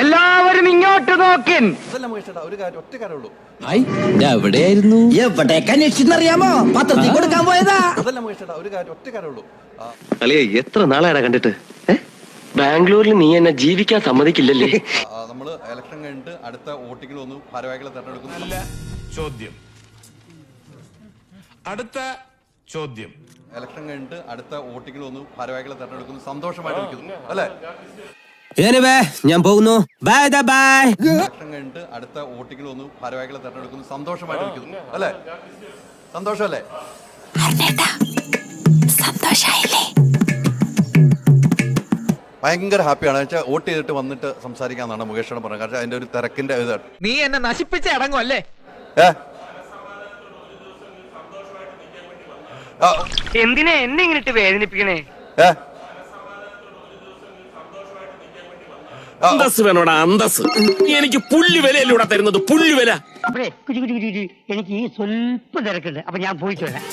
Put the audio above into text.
എല്ലാവരും ഇങ്ങോട്ട് നോക്കിൻ. എവിടെയായിരുന്നു? എവിടേക്ക് അന്വേഷിച്ചെന്നറിയാമോ? പത്രത്തിൽ കൊടുക്കാൻ പോയതാ. അളിയ എത്ര നാളാണ് കണ്ടിട്ട്? ബാംഗ്ലൂരിൽ നീ എന്നെ ജീവിക്കാൻ സമ്മതിക്കില്ലല്ലേ? നമ്മള് ഇലക്ഷൻ കഴിഞ്ഞിട്ട് അടുത്ത വോട്ടിങ്ങിൽ ഒന്ന് ഭാരവാഹികളെ തെരഞ്ഞെടുക്കുന്നു. ഇലക്ഷൻ കഴിഞ്ഞിട്ട് അടുത്ത വോട്ടിങ്ങിൽ ഒന്ന് ഭാരവാഹികളെ തെരഞ്ഞെടുക്കുന്നു. സന്തോഷമായിട്ടിരിക്കുന്നു അല്ലെ? ഞാൻ പോകുന്നു. Bye bye. ഇലക്ഷൻ കഴിഞ്ഞിട്ട് അടുത്ത വോട്ടിങ്ങിൽ ഒന്ന് ഭാരവാഹികളെ തെരഞ്ഞെടുക്കുന്നു. സന്തോഷമായിട്ടിരിക്കുന്നു അല്ലെ? സന്തോഷമല്ലേ? ഭയങ്കര ഹാപ്പിയാണ്. വെച്ചാൽ വോട്ട് ചെയ്തിട്ട് വന്നിട്ട് സംസാരിക്കാന്നാണ് മുകേഷോട് പറഞ്ഞത്. കാരണം അതിന്റെ ഒരു തിരക്കിന്റെ ഇതാണ്. നീ എന്നെ നശിപ്പിച്ച അടങ്ങും അല്ലേ? എന്തിനാ എന്നെ ഇങ്ങോട്ട് വേദനിപ്പിക്കണേ? അന്തസ് വേണോടാ, അന്തസ്. എനിക്ക് പുല്ല് വിലയല്ലൂടെ തരുന്നത്, പുല്ല് വില. എനിക്ക് സ്വല്പം തിരക്കുണ്ട്, അപ്പൊ ഞാൻ പോയിട്ട് വരാം.